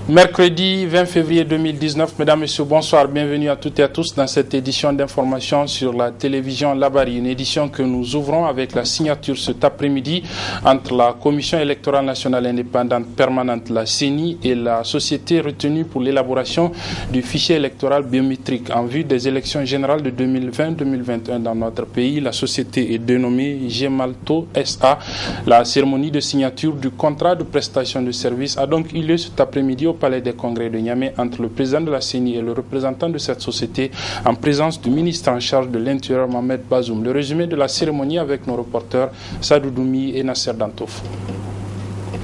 Mercredi 20 février 2019, mesdames, messieurs, bonsoir, bienvenue à toutes et à tous dans cette édition d'information sur la télévision Labari, une édition que nous ouvrons avec la signature cet après-midi entre la Commission électorale nationale indépendante permanente, la CENI, et la société retenue pour l'élaboration du fichier électoral biométrique en vue des élections générales de 2020-2021 dans notre pays. La société est dénommée Gemalto SA. La cérémonie de signature du contrat de prestation de services a donc eu lieu cet après-midi au Palais des Congrès de Niamey entre le président de la CENI et le représentant de cette société en présence du ministre en charge de l'Intérieur Mohamed Bazoum. Le résumé de la cérémonie avec nos reporters Sadou Doumi et Nasser Dantouf.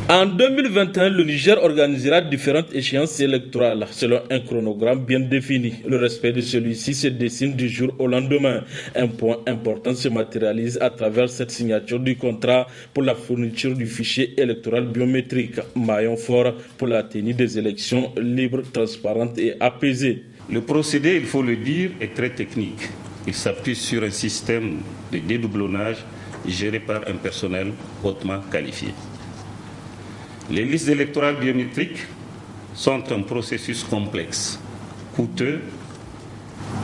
En 2021, le Niger organisera différentes échéances électorales selon un chronogramme bien défini. Le respect de celui-ci se dessine du jour au lendemain. Un point important se matérialise à travers cette signature du contrat pour la fourniture du fichier électoral biométrique, maillon fort pour la tenue des élections libres, transparentes et apaisées. Le procédé, il faut le dire, est très technique. Il s'appuie sur un système de dédoublonnage géré par un personnel hautement qualifié. Les listes électorales biométriques sont un processus complexe, coûteux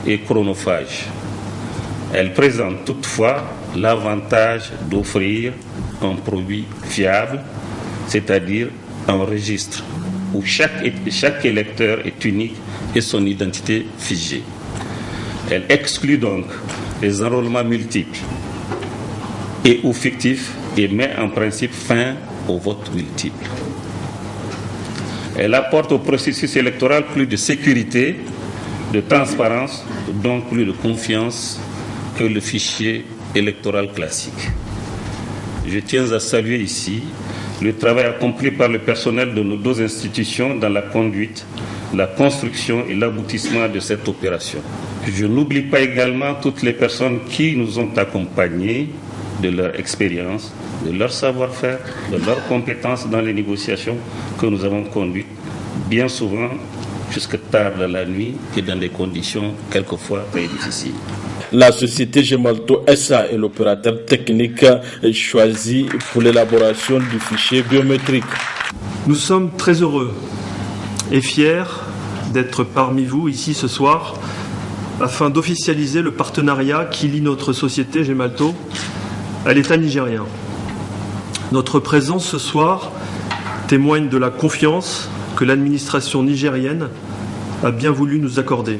et chronophage. Elles présentent toutefois l'avantage d'offrir un produit fiable, c'est-à-dire un registre où chaque électeur est unique et son identité figée. Elle exclut donc les enrôlements multiples et ou fictifs et met en principe fin au vote multiple. Elle apporte au processus électoral plus de sécurité, de transparence, donc plus de confiance que le fichier électoral classique. Je tiens à saluer ici le travail accompli par le personnel de nos deux institutions dans la conduite, la construction et l'aboutissement de cette opération. Je n'oublie pas également toutes les personnes qui nous ont accompagnés de leur expérience, de leur savoir-faire, de leurs compétences dans les négociations que nous avons conduites, bien souvent jusque tard dans la nuit et dans des conditions quelquefois très difficiles. La société Gemalto SA est l'opérateur technique choisi pour l'élaboration du fichier biométrique. Nous sommes très heureux et fiers d'être parmi vous ici ce soir afin d'officialiser le partenariat qui lie notre société Gemalto à l'État nigérien. Notre présence ce soir témoigne de la confiance que l'administration nigérienne a bien voulu nous accorder.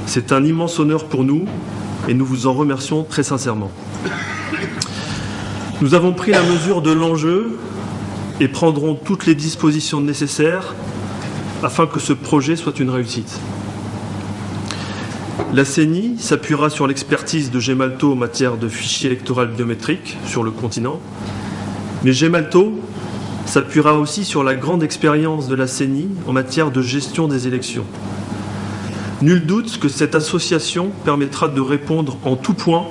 C'est un immense honneur pour nous et nous vous en remercions très sincèrement. Nous avons pris la mesure de l'enjeu et prendrons toutes les dispositions nécessaires afin que ce projet soit une réussite. La CENI s'appuiera sur l'expertise de Gemalto en matière de fichier électoral biométrique sur le continent, mais Gemalto s'appuiera aussi sur la grande expérience de la CENI en matière de gestion des élections. Nul doute que cette association permettra de répondre en tout point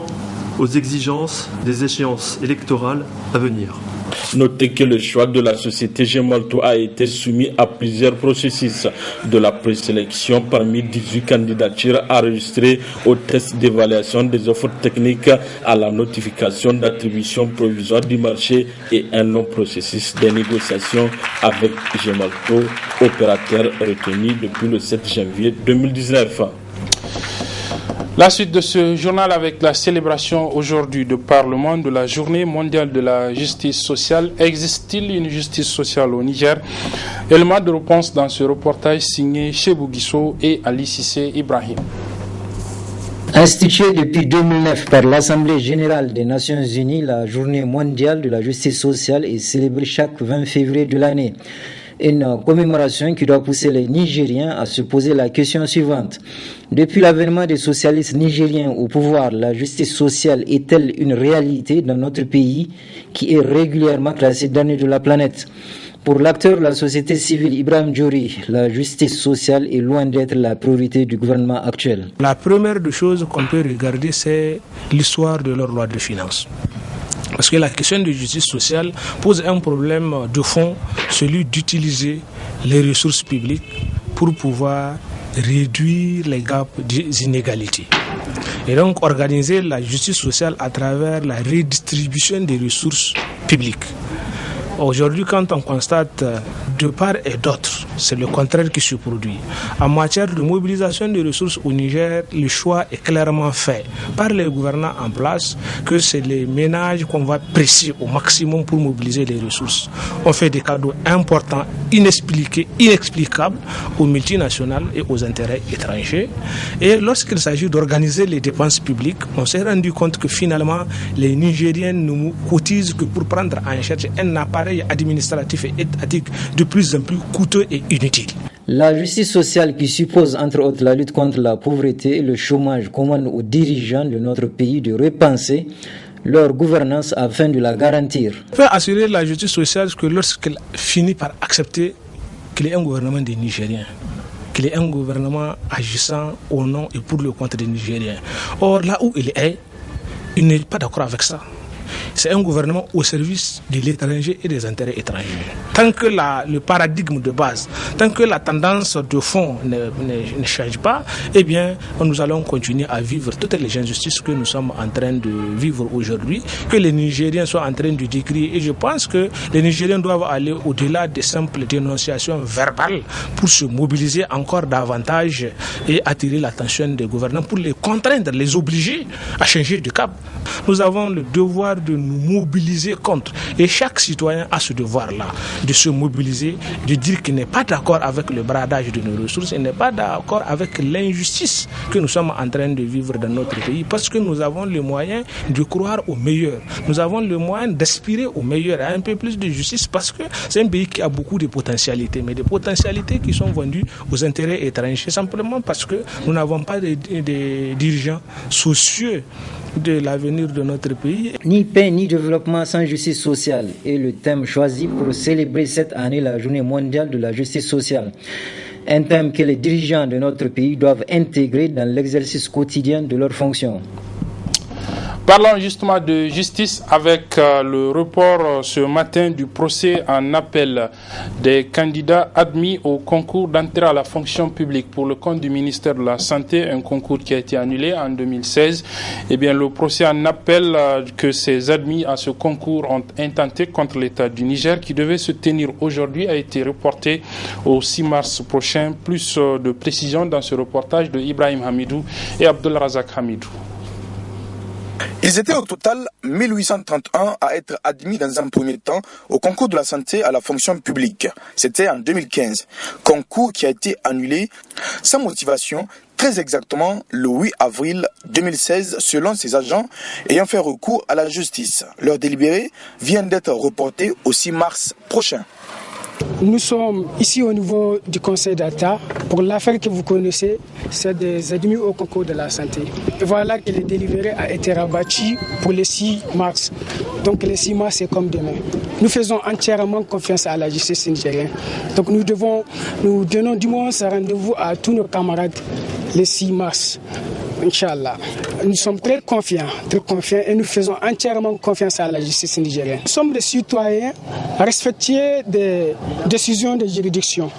aux exigences des échéances électorales à venir. Notez que le choix de la société Gemalto a été soumis à plusieurs processus, de la présélection parmi 18 candidatures enregistrées au test d'évaluation des offres techniques à la notification d'attribution provisoire du marché et un long processus de négociation avec Gemalto, opérateur retenu depuis le 7 janvier 2019. La suite de ce journal avec la célébration aujourd'hui de par le monde de la journée mondiale de la justice sociale. Existe-t-il une justice sociale au Niger? Élément de réponse dans ce reportage signé Chebou Guisso et Ali Sissé Ibrahim. Instituée depuis 2009 par l'Assemblée générale des Nations Unies, la journée mondiale de la justice sociale est célébrée chaque 20 février de l'année. Une commémoration qui doit pousser les Nigériens à se poser la question suivante. Depuis l'avènement des socialistes nigériens au pouvoir, la justice sociale est-elle une réalité dans notre pays qui est régulièrement classée dernier de la planète? Pour l'acteur de la société civile Ibrahim Djouri, la justice sociale est loin d'être la priorité du gouvernement actuel. La première des choses qu'on peut regarder, c'est l'histoire de leur loi de finances. Parce que la question de justice sociale pose un problème de fond, celui d'utiliser les ressources publiques pour pouvoir réduire les gaps des inégalités. Et donc organiser la justice sociale à travers la redistribution des ressources publiques. Aujourd'hui, quand on constate de part et d'autre, c'est le contraire qui se produit. En matière de mobilisation des ressources au Niger, le choix est clairement fait par les gouvernants en place que c'est les ménages qu'on va presser au maximum pour mobiliser les ressources. On fait des cadeaux importants, inexplicables aux multinationales et aux intérêts étrangers. Et lorsqu'il s'agit d'organiser les dépenses publiques, on s'est rendu compte que finalement, les Nigériens ne cotisent que pour prendre en charge un appareil administratif et étatique de plus en plus coûteux et inutile. La justice sociale qui suppose entre autres la lutte contre la pauvreté et le chômage commande aux dirigeants de notre pays de repenser leur gouvernance afin de la garantir. On peut assurer la justice sociale que lorsqu'elle finit par accepter qu'il y ait un gouvernement des Nigériens, qu'il y ait un gouvernement agissant au nom et pour le compte des Nigériens. Or, là où il n'est pas d'accord avec ça. C'est un gouvernement au service de l'étranger et des intérêts étrangers. Tant que le paradigme de base, tant que la tendance de fond ne change pas, eh bien, nous allons continuer à vivre toutes les injustices que nous sommes en train de vivre aujourd'hui, que les Nigériens sont en train de décrire. Et je pense que les Nigériens doivent aller au-delà des simples dénonciations verbales pour se mobiliser encore davantage et attirer l'attention des gouvernants pour les contraindre, les obliger à changer de cap. Nous avons le devoir de nous mobiliser contre. Et chaque citoyen a ce devoir-là, de se mobiliser, de dire qu'il n'est pas d'accord avec le bradage de nos ressources, il n'est pas d'accord avec l'injustice que nous sommes en train de vivre dans notre pays, parce que nous avons les moyens de croire au meilleur. Nous avons le moyen d'aspirer au meilleur, à un peu plus de justice, parce que c'est un pays qui a beaucoup de potentialités, mais des potentialités qui sont vendues aux intérêts étrangers, simplement parce que nous n'avons pas de dirigeants soucieux de l'avenir de notre pays. Ni paix ni développement sans justice sociale est le thème choisi pour célébrer cette année la journée mondiale de la justice sociale. Un thème que les dirigeants de notre pays doivent intégrer dans l'exercice quotidien de leurs fonctions. Parlons justement de justice avec le report ce matin du procès en appel des candidats admis au concours d'entrée à la fonction publique pour le compte du ministère de la Santé, un concours qui a été annulé en 2016. Eh bien, le procès en appel que ces admis à ce concours ont intenté contre l'État du Niger, qui devait se tenir aujourd'hui, a été reporté au 6 mars prochain. Plus de précisions dans ce reportage de Ibrahim Hamidou et Abdul Razak Hamidou. Ils étaient au total 1831 à être admis dans un premier temps au concours de la santé à la fonction publique. C'était en 2015. Concours qui a été annulé sans motivation, très exactement le 8 avril 2016, selon ces agents ayant fait recours à la justice. Leur délibéré vient d'être reporté au 6 mars prochain. Nous sommes ici au niveau du Conseil d'État pour l'affaire que vous connaissez, c'est des admis au concours de la santé. Et voilà que le délibéré a été rabattu pour le 6 mars. Donc le 6 mars, c'est comme demain. Nous faisons entièrement confiance à la justice nigérienne. Donc nous donnons du moins ce rendez-vous à tous nos camarades le 6 mars. Inch'Allah. Nous sommes très confiants et nous faisons entièrement confiance à la justice nigérienne. Nous sommes des citoyens respectueux des décisions de juridiction.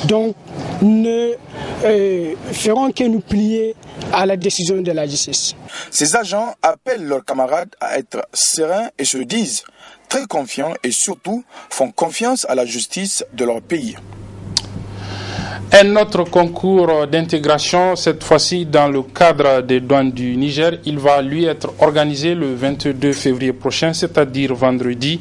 Donc, nous ne ferons que nous plier à la décision de la justice. Ces agents appellent leurs camarades à être sereins et se disent très confiants et surtout font confiance à la justice de leur pays. Un autre concours d'intégration, cette fois-ci dans le cadre des douanes du Niger, il va lui être organisé le 22 février prochain, c'est-à-dire vendredi.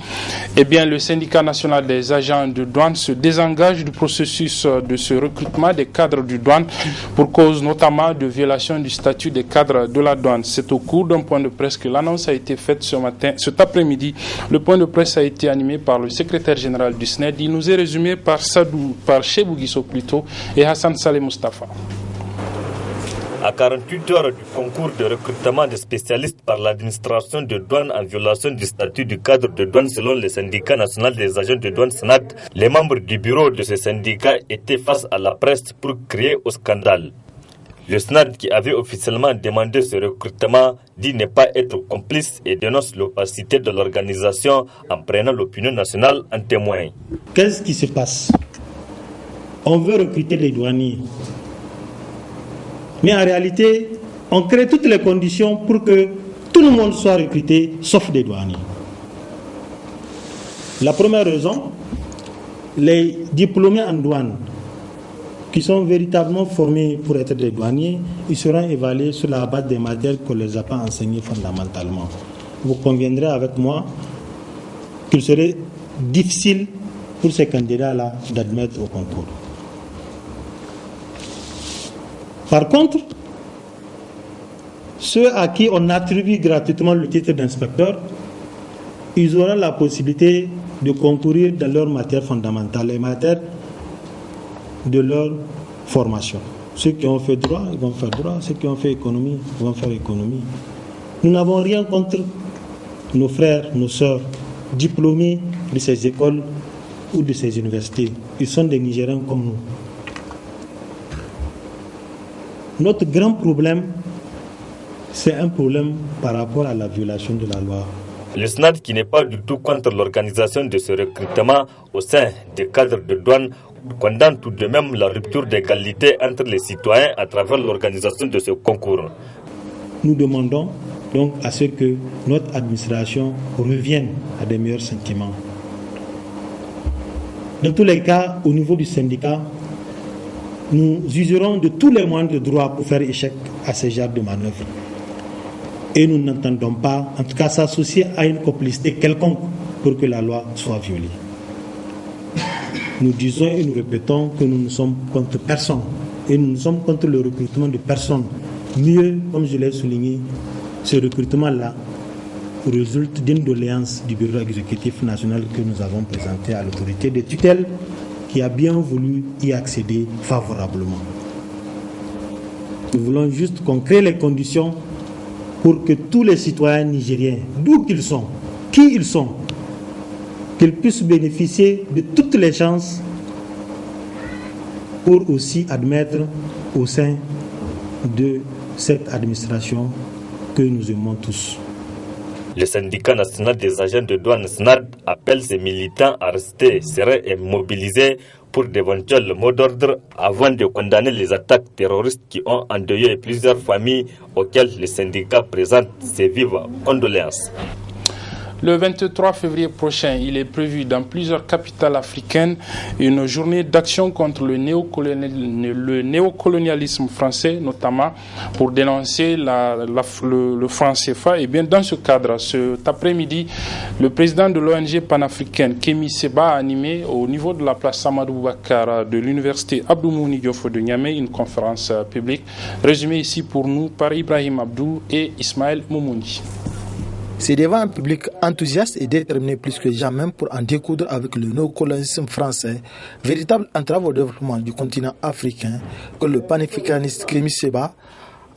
Eh bien, le syndicat national des agents de douane se désengage du processus de ce recrutement des cadres du douane pour cause notamment de violation du statut des cadres de la douane. C'est au cours d'un point de presse que l'annonce a été faite cet après-midi. Le point de presse a été animé par le secrétaire général du SNED. Il nous est résumé par Chebou Guisso plutôt et Hassan Saleh Mustafa. À 48 heures du concours de recrutement des spécialistes par l'administration de douane en violation du statut du cadre de douane selon le syndicat national des agents de douane SNAD, les membres du bureau de ce syndicat étaient face à la presse pour crier au scandale. Le SNAD, qui avait officiellement demandé ce recrutement, dit ne pas être complice et dénonce l'opacité de l'organisation en prenant l'opinion nationale en témoin. Qu'est-ce qui se passe ? On veut recruter les douaniers. Mais en réalité, on crée toutes les conditions pour que tout le monde soit recruté, sauf des douaniers. La première raison, les diplômés en douane qui sont véritablement formés pour être des douaniers, ils seront évalués sur la base des matières qu'on ne les a pas enseignées fondamentalement. Vous conviendrez avec moi qu'il serait difficile pour ces candidats-là d'admettre au concours. Par contre, ceux à qui on attribue gratuitement le titre d'inspecteur, ils auront la possibilité de concourir dans leurs matières fondamentales, les matières de leur formation. Ceux qui ont fait droit, ils vont faire droit. Ceux qui ont fait économie, ils vont faire économie. Nous n'avons rien contre nos frères, nos sœurs, diplômés de ces écoles ou de ces universités. Ils sont des Nigériens comme nous. Notre grand problème, c'est un problème par rapport à la violation de la loi. Le SNAD, qui n'est pas du tout contre l'organisation de ce recrutement au sein des cadres de douane, condamne tout de même la rupture d'égalité entre les citoyens à travers l'organisation de ce concours. Nous demandons donc à ce que notre administration revienne à des meilleurs sentiments. Dans tous les cas, au niveau du syndicat, nous userons de tous les moyens de droit pour faire échec à ce genre de manœuvre. Et nous n'entendons pas, en tout cas, s'associer à une complicité quelconque pour que la loi soit violée. Nous disons et nous répétons que nous ne sommes contre personne et nous ne sommes contre le recrutement de personne. Mieux, comme je l'ai souligné, ce recrutement-là résulte d'une doléance du bureau exécutif national que nous avons présenté à l'autorité de tutelle qui a bien voulu y accéder favorablement. Nous voulons juste qu'on crée les conditions pour que tous les citoyens nigériens, d'où qu'ils sont, qui ils sont, qu'ils puissent bénéficier de toutes les chances pour aussi admettre au sein de cette administration que nous aimons tous. Le syndicat national des agents de douane SNAD appelle ses militants à rester sereins et mobilisés pour d'éventuels mots d'ordre avant de condamner les attaques terroristes qui ont endeuillé plusieurs familles auxquelles le syndicat présente ses vives condoléances. Le 23 février prochain, il est prévu dans plusieurs capitales africaines une journée d'action contre le néocolonialisme français, notamment pour dénoncer le franc CFA. Et bien dans ce cadre, cet après-midi, le président de l'ONG panafricaine, Kémi Séba, a animé au niveau de la place Amadou Bakar de l'université Abdou Mouni Diofo de Niamey une conférence publique, résumée ici pour nous par Ibrahim Abdou et Ismaël Moumouni. C'est devant un public enthousiaste et déterminé plus que jamais pour en découdre avec le néocolonialisme français, véritable entrave au développement du continent africain, que le panafricaniste Kémi Séba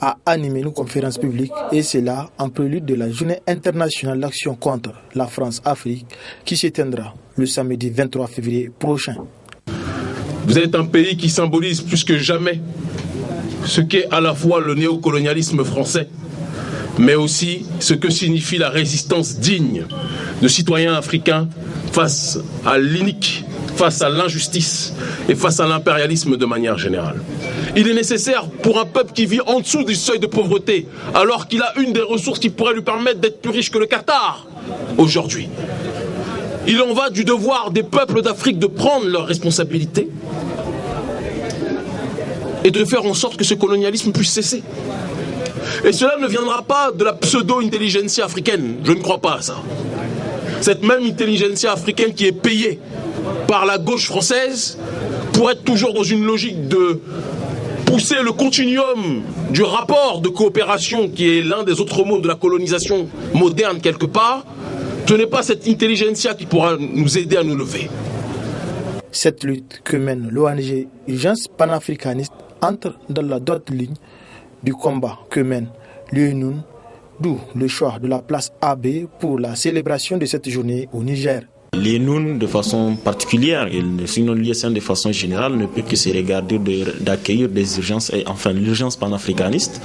a animé une conférence publique, et c'est là en prélude de la journée internationale d'action contre la France-Afrique qui s'éteindra le samedi 23 février prochain. Vous êtes un pays qui symbolise plus que jamais ce qu'est à la fois le néocolonialisme français, mais aussi ce que signifie la résistance digne de citoyens africains face à l'inique, face à l'injustice et face à l'impérialisme de manière générale. Il est nécessaire pour un peuple qui vit en dessous du seuil de pauvreté, alors qu'il a une des ressources qui pourrait lui permettre d'être plus riche que le Qatar aujourd'hui. Il en va du devoir des peuples d'Afrique de prendre leurs responsabilités et de faire en sorte que ce colonialisme puisse cesser. Et cela ne viendra pas de la pseudo-intelligentsia africaine, je ne crois pas à ça. Cette même intelligentsia africaine qui est payée par la gauche française pour être toujours dans une logique de pousser le continuum du rapport de coopération qui est l'un des autres mots de la colonisation moderne quelque part, ce n'est pas cette intelligentsia qui pourra nous aider à nous lever. Cette lutte que mène l'ONG Urgence panafricaniste entre dans la droite ligne du combat que mène l'UNUN, d'où le choix de la place AB pour la célébration de cette journée au Niger. L'UNUN de façon particulière, et sinon l'USN de façon générale, ne peut que se regarder d'accueillir des urgences, et enfin l'urgence panafricaniste,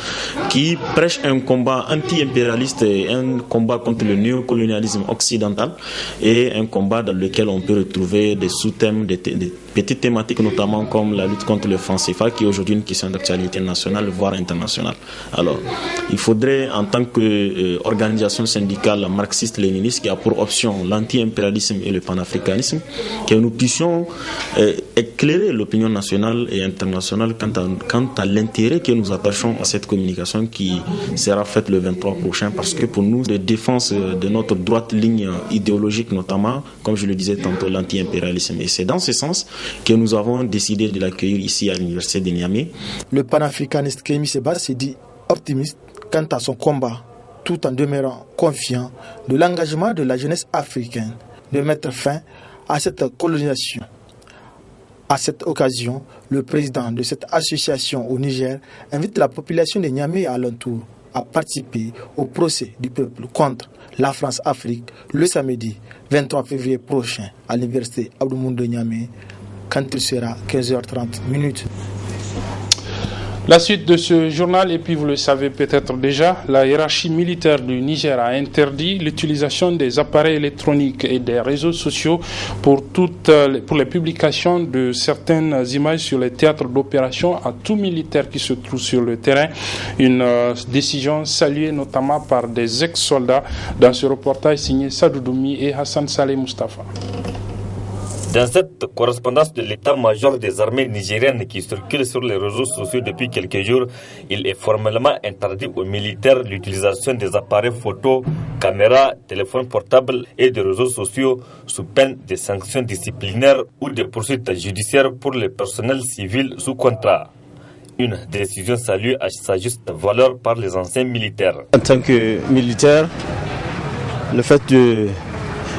qui prêche un combat anti-impérialiste et un combat contre le néocolonialisme occidental, et un combat dans lequel on peut retrouver des sous-thèmes, des petites thématiques notamment comme la lutte contre le franc CFA, qui est aujourd'hui une question d'actualité nationale, voire internationale. Alors, il faudrait en tant qu'organisation syndicale marxiste-léniniste qui a pour option l'anti-impérialisme multilatéralisme et le panafricanisme, que nous puissions éclairer l'opinion nationale et internationale quant à l'intérêt que nous attachons à cette communication qui sera faite le 23 prochain, parce que pour nous, de défense de notre droite ligne idéologique notamment, comme je le disais tantôt, l'anti-impérialisme. Et c'est dans ce sens que nous avons décidé de l'accueillir ici à l'université de Niamey. Le panafricaniste Kémy Séba s'est dit optimiste quant à son combat, tout en demeurant confiant de l'engagement de la jeunesse africaine de mettre fin à cette colonisation. À cette occasion, le président de cette association au Niger invite la population de Niamey et alentour à participer au procès du peuple contre la France-Afrique le samedi 23 février prochain à l'université Abdou Moumouni de Niamey, quand il sera 15h30. La suite de ce journal, et puis vous le savez peut-être déjà, la hiérarchie militaire du Niger a interdit l'utilisation des appareils électroniques et des réseaux sociaux pour les publications de certaines images sur les théâtres d'opération à tout militaire qui se trouve sur le terrain. Une décision saluée notamment par des ex-soldats dans ce reportage signé Sadou Doumi et Hassan Saleh Mustafa. Dans cette correspondance de l'état-major des armées nigériennes qui circule sur les réseaux sociaux depuis quelques jours, il est formellement interdit aux militaires l'utilisation des appareils photo, caméras, téléphones portables et des réseaux sociaux sous peine de sanctions disciplinaires ou de poursuites judiciaires pour les personnels civils sous contrat. Une décision saluée à sa juste valeur par les anciens militaires. En tant que militaire, le fait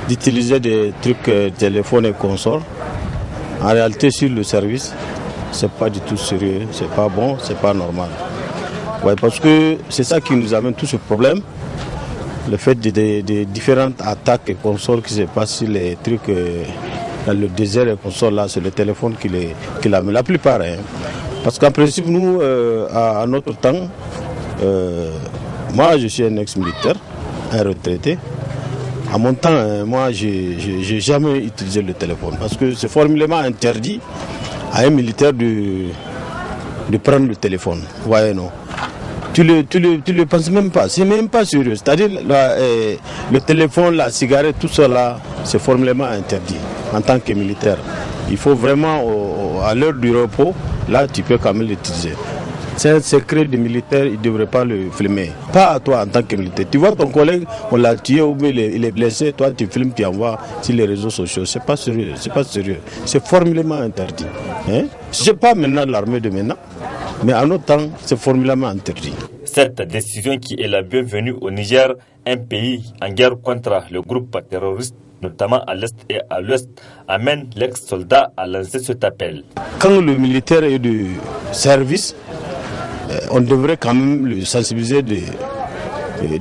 d'utiliser des trucs téléphones et consorts, en réalité sur le service, c'est pas du tout sérieux, c'est pas bon, c'est pas normal. Ouais, parce que c'est ça qui nous amène tout ce problème, le fait des différentes attaques et consorts qui se passent sur les trucs dans le désert et consorts là, c'est le téléphone qui l'amène, la plupart. Parce qu'en principe, nous, à notre temps, moi je suis un ex-militaire, un retraité. À mon temps, moi, j'ai jamais utilisé le téléphone parce que c'est formellement interdit à un militaire de prendre le téléphone. Vous voyez, non? Tu le penses même pas, c'est même pas sérieux. C'est-à-dire, le téléphone, la cigarette, tout ça là, c'est formellement interdit en tant que militaire. Il faut vraiment, à l'heure du repos, là, tu peux quand même l'utiliser. C'est un secret des militaires, ils ne devraient pas le filmer. Pas à toi en tant que militaire. Tu vois ton collègue, on l'a tué ou il est blessé, toi tu filmes, tu envoies sur les réseaux sociaux. C'est pas sérieux, c'est pas sérieux. C'est formellement interdit. C'est pas maintenant l'armée de maintenant, mais à notre temps, c'est formellement interdit. Cette décision qui est la bienvenue au Niger, un pays en guerre contre le groupe terroriste, notamment à l'est et à l'ouest, amène l'ex-soldat à lancer cet appel. Quand le militaire est de service, on devrait quand même le sensibiliser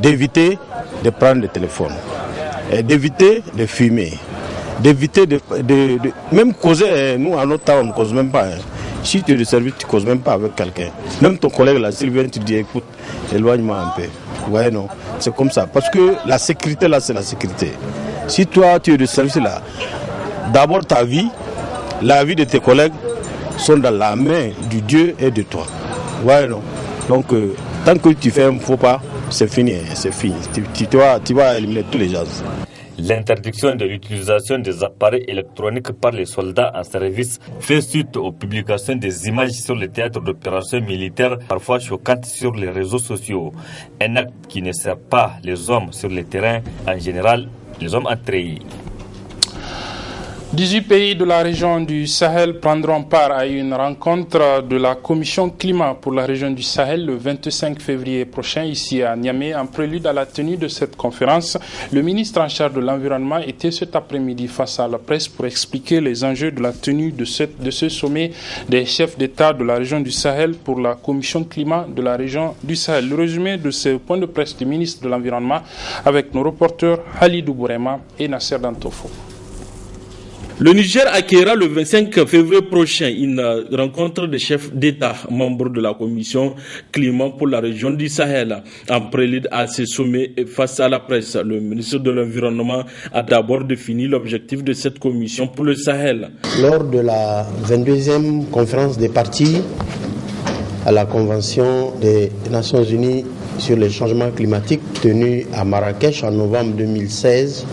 d'éviter de prendre le téléphone, d'éviter de fumer, d'éviter de même causer. Nous, à notre temps, on ne cause même pas. Si tu es de service, tu ne causes même pas avec quelqu'un. Même ton collègue, là, s'il vient, tu dis écoute, éloigne-moi un peu. Ouais, non, c'est comme ça. Parce que la sécurité, là, c'est la sécurité. Si toi, tu es de service, là, d'abord ta vie, la vie de tes collègues sont dans la main du Dieu et de toi. Ouais, non. Donc, tant que tu fais un faux pas, c'est fini, c'est fini. Tu vas éliminer tous les gens. L'interdiction de l'utilisation des appareils électroniques par les soldats en service fait suite aux publications des images sur les théâtres d'opérations militaires, parfois choquantes sur les réseaux sociaux. Un acte qui ne sert pas les hommes sur le terrain, en général, les hommes attrayés. 18 pays de la région du Sahel prendront part à une rencontre de la Commission climat pour la région du Sahel le 25 février prochain ici à Niamey. En prélude à la tenue de cette conférence, le ministre en charge de l'environnement était cet après-midi face à la presse pour expliquer les enjeux de la tenue de ce sommet des chefs d'État de la région du Sahel pour la Commission climat de la région du Sahel. Le résumé de ce point de presse du ministre de l'Environnement avec nos reporters Halidou Bourema et Nasser Dantofo. Le Niger accueillera le 25 février prochain une rencontre des chefs d'État, membres de la Commission climat pour la région du Sahel. En prélude à ce sommet face à la presse, le ministre de l'Environnement a d'abord défini l'objectif de cette commission pour le Sahel. Lors de la 22e conférence des parties à la Convention des Nations Unies sur les changements climatiques tenue à Marrakech en novembre 2016,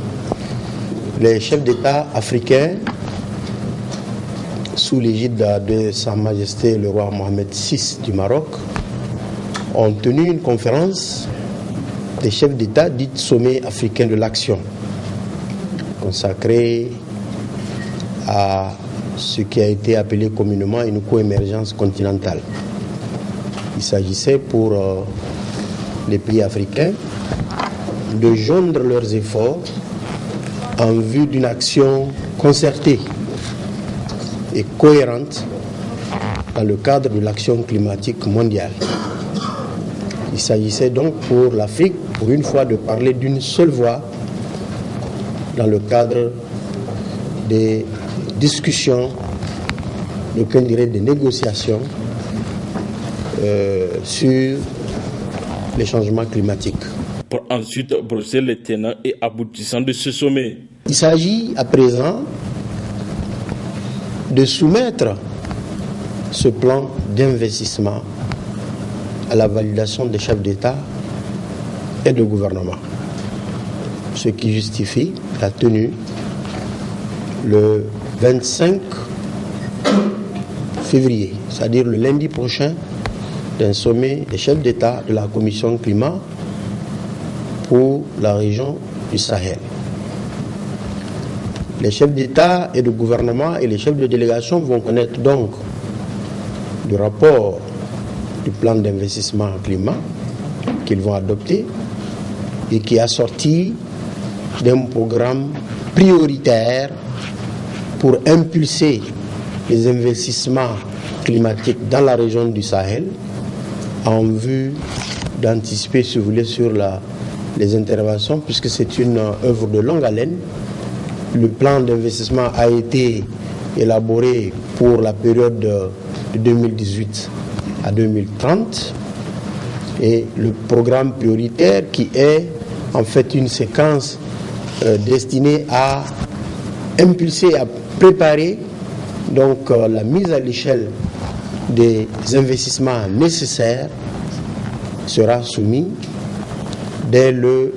les chefs d'État africains, sous l'égide de Sa Majesté le roi Mohamed VI du Maroc, ont tenu une conférence des chefs d'État dite Sommet africain de l'action, consacrée à ce qui a été appelé communément une coémergence continentale. Il s'agissait pour les pays africains de joindre leurs efforts en vue d'une action concertée et cohérente dans le cadre de l'action climatique mondiale. Il s'agissait donc pour l'Afrique, pour une fois, de parler d'une seule voix dans le cadre des discussions, d'aucun dirait des négociations sur les changements climatiques. Pour ensuite brosser les tenants et aboutissants de ce sommet. Il s'agit à présent de soumettre ce plan d'investissement à la validation des chefs d'État et de gouvernement, ce qui justifie la tenue le 25 février, c'est-à-dire le lundi prochain, d'un sommet des chefs d'État de la Commission climat pour la région du Sahel. Les chefs d'État et de gouvernement et les chefs de délégation vont connaître donc le rapport du plan d'investissement en climat qu'ils vont adopter et qui est assorti d'un programme prioritaire pour impulser les investissements climatiques dans la région du Sahel en vue d'anticiper, si vous voulez, sur les interventions, puisque c'est une œuvre de longue haleine. Le plan d'investissement a été élaboré pour la période de 2018 à 2030 et le programme prioritaire qui est en fait une séquence destinée à impulser, à préparer donc la mise à l'échelle des investissements nécessaires sera soumis dès le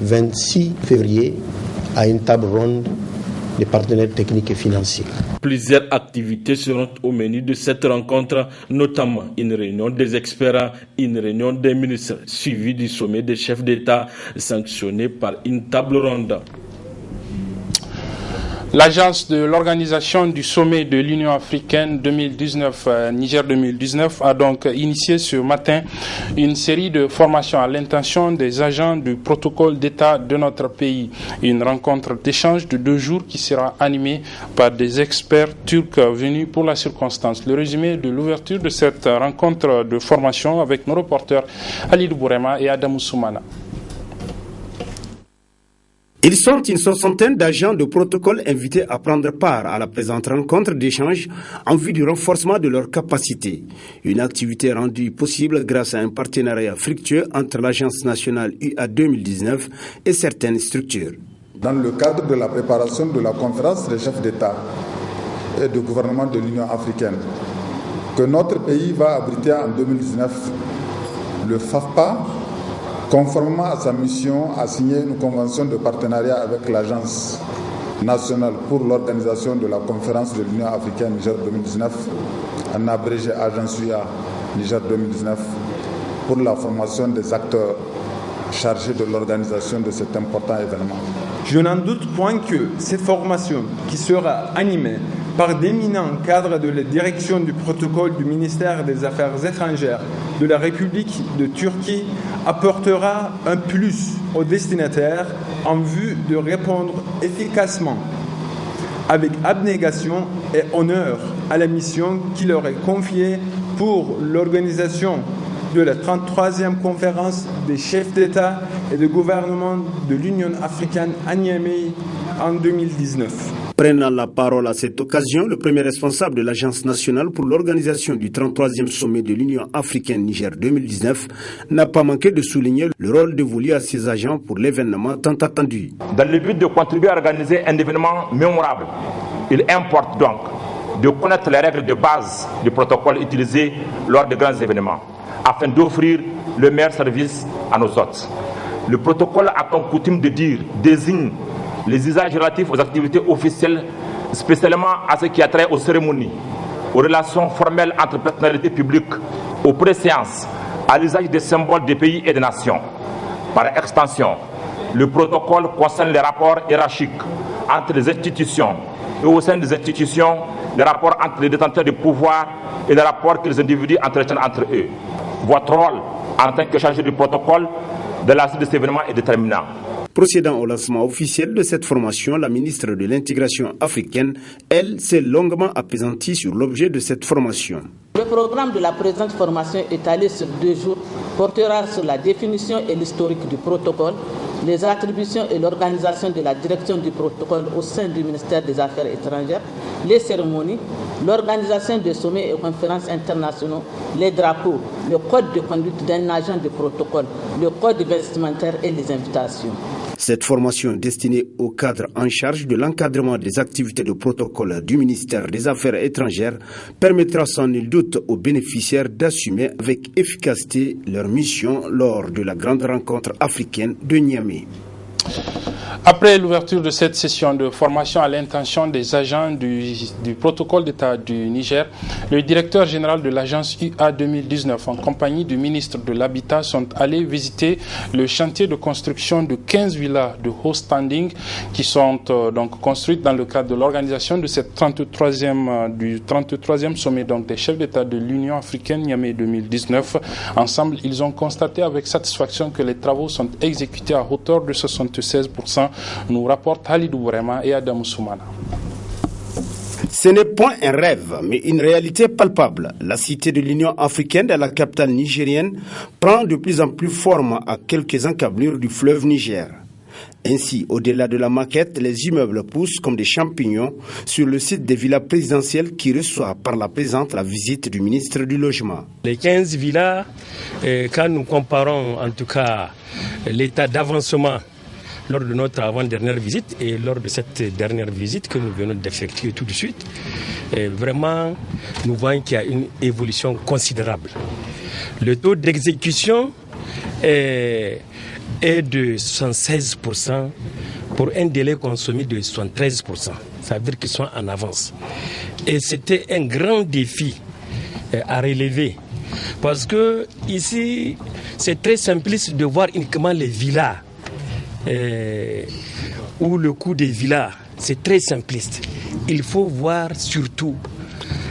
26 février à une table ronde des partenaires techniques et financiers. Plusieurs activités seront au menu de cette rencontre, notamment une réunion des experts, une réunion des ministres, suivie du sommet des chefs d'État, sanctionné par une table ronde. L'agence de l'organisation du sommet de l'Union africaine 2019, Niger 2019, a donc initié ce matin une série de formations à l'intention des agents du protocole d'État de notre pays. Une rencontre d'échange de 2 jours qui sera animée par des experts turcs venus pour la circonstance. Le résumé de l'ouverture de cette rencontre de formation avec nos reporters Halidou Bourema et Adamou Soumana. Ils sont une soixantaine d'agents de protocole invités à prendre part à la présente rencontre d'échange en vue du renforcement de leurs capacités. Une activité rendue possible grâce à un partenariat fructueux entre l'Agence nationale UA 2019 et certaines structures. Dans le cadre de la préparation de la conférence des chefs d'État et de gouvernement de l'Union africaine, que notre pays va abriter en 2019, le FAFPA, conformément à sa mission, a signé une convention de partenariat avec l'Agence nationale pour l'organisation de la conférence de l'Union africaine Niger 2019, en abrégé Agence UA Niger 2019, pour la formation des acteurs chargés de l'organisation de cet important événement. Je n'en doute point que cette formation, qui sera animée par d'éminents cadres de la direction du protocole du ministère des Affaires étrangères de la République de Turquie, apportera un plus aux destinataires en vue de répondre efficacement, avec abnégation et honneur, à la mission qui leur est confiée pour l'organisation de la 33e conférence des chefs d'État et de gouvernement de l'Union africaine à Niamey en 2019. Prenant la parole à cette occasion, le premier responsable de l'Agence nationale pour l'organisation du 33e sommet de l'Union africaine Niger 2019 n'a pas manqué de souligner le rôle dévolu à ses agents pour l'événement tant attendu. Dans le but de contribuer à organiser un événement mémorable, il importe donc de connaître les règles de base du protocole utilisé lors de grands événements, afin d'offrir le meilleur service à nos hôtes. Le protocole a comme coutume de dire désigne les usages relatifs aux activités officielles, spécialement à ce qui a trait aux cérémonies, aux relations formelles entre personnalités publiques, aux préséances, à l'usage des symboles des pays et des nations. Par extension, le protocole concerne les rapports hiérarchiques entre les institutions et au sein des institutions, les rapports entre les détenteurs de pouvoir et les rapports que les individus entretiennent entre eux. Votre rôle en tant que chargé du protocole de la suite de ces événements est déterminant. Procédant au lancement officiel de cette formation, la ministre de l'Intégration africaine, elle, s'est longuement appesantie sur l'objet de cette formation. Le programme de la présente formation étalé sur 2 jours portera sur la définition et l'historique du protocole, les attributions et l'organisation de la direction du protocole au sein du ministère des Affaires étrangères, les cérémonies, l'organisation des sommets et conférences internationaux, les drapeaux, le code de conduite d'un agent de protocole, le code vestimentaire et les invitations. Cette formation destinée aux cadres en charge de l'encadrement des activités de protocole du ministère des Affaires étrangères permettra sans nul doute aux bénéficiaires d'assumer avec efficacité leur mission lors de la grande rencontre africaine de Niamey. Après l'ouverture de cette session de formation à l'intention des agents du protocole d'État du Niger, le directeur général de l'agence UA 2019 en compagnie du ministre de l'Habitat sont allés visiter le chantier de construction de 15 villas de haut standing qui sont donc construites dans le cadre de l'organisation de cette 33e sommet donc des chefs d'État de l'Union africaine Niamey 2019. Ensemble, ils ont constaté avec satisfaction que les travaux sont exécutés à hauteur de 76%. Nous rapportent Halidou Bourema et Adam Soumana. Ce n'est point un rêve, mais une réalité palpable. La cité de l'Union africaine dans la capitale nigérienne prend de plus en plus forme à quelques encablures du fleuve Niger. Ainsi, au-delà de la maquette, les immeubles poussent comme des champignons sur le site des villas présidentielles qui reçoit par la présente la visite du ministre du Logement. Les 15 villas, quand nous comparons en tout cas l'état d'avancement lors de notre avant-dernière visite et lors de cette dernière visite que nous venons d'effectuer tout de suite, vraiment, nous voyons qu'il y a une évolution considérable. Le taux d'exécution est de 76% pour un délai consommé de 73%. Ça veut dire qu'ils sont en avance. Et c'était un grand défi à relever. Parce que ici, c'est très simpliste de voir uniquement les villas. Ou le coût des villas, c'est très simpliste. Il faut voir surtout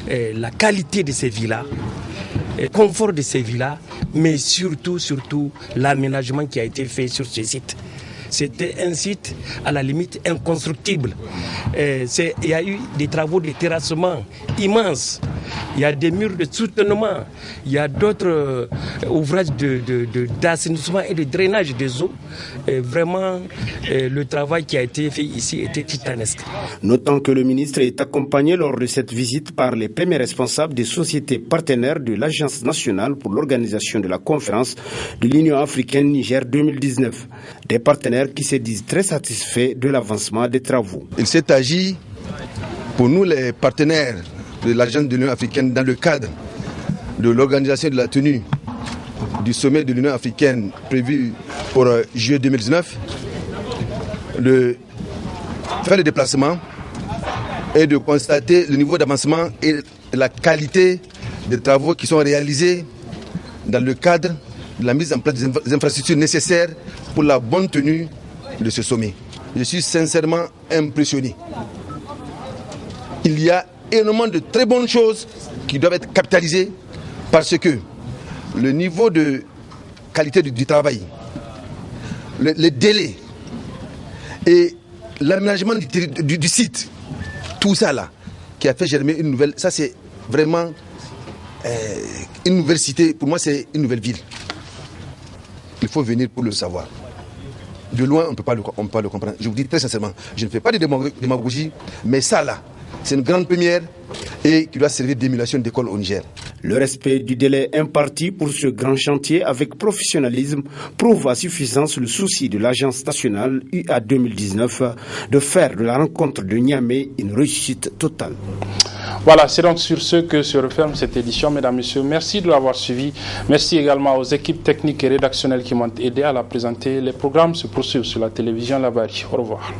la qualité de ces villas, le confort de ces villas, mais surtout l'aménagement qui a été fait sur ce site. C'était un site à la limite inconstructible. Il y a eu des travaux de terrassement immenses. Il y a des murs de soutènement. Il y a d'autres ouvrages d'assainissement et de drainage des eaux. Vraiment, le travail qui a été fait ici était titanesque. Notant que le ministre est accompagné lors de cette visite par les premiers responsables des sociétés partenaires de l'Agence nationale pour l'organisation de la conférence de l'Union africaine Niger 2019. Des partenaires qui se disent très satisfaits de l'avancement des travaux. Il s'est agi pour nous les partenaires de l'Agence de l'Union africaine dans le cadre de l'organisation de la tenue du sommet de l'Union africaine prévu pour juillet 2019, de faire le déplacement et de constater le niveau d'avancement et la qualité des travaux qui sont réalisés dans le cadre de la mise en place des infrastructures nécessaires pour la bonne tenue de ce sommet. Je suis sincèrement impressionné. Il y a énormément de très bonnes choses qui doivent être capitalisées parce que le niveau de qualité du travail, les délais et l'aménagement du site, tout ça là, qui a fait germer une nouvelle, ça c'est vraiment une nouvelle cité, pour moi c'est une nouvelle ville. Il faut venir pour le savoir. De loin, on ne peut pas le comprendre. Je vous dis très sincèrement, je ne fais pas de démagogie, mais ça là, c'est une grande première et qui doit servir d'émulation d'école au Niger. Le respect du délai imparti pour ce grand chantier avec professionnalisme prouve à suffisance le souci de l'Agence nationale UA 2019 de faire de la rencontre de Niamey une réussite totale. Voilà, c'est donc sur ce que se referme cette édition, mesdames, messieurs. Merci de l'avoir suivi. Merci également aux équipes techniques et rédactionnelles qui m'ont aidé à la présenter. Les programmes se poursuivent sur la télévision Labari. Au revoir.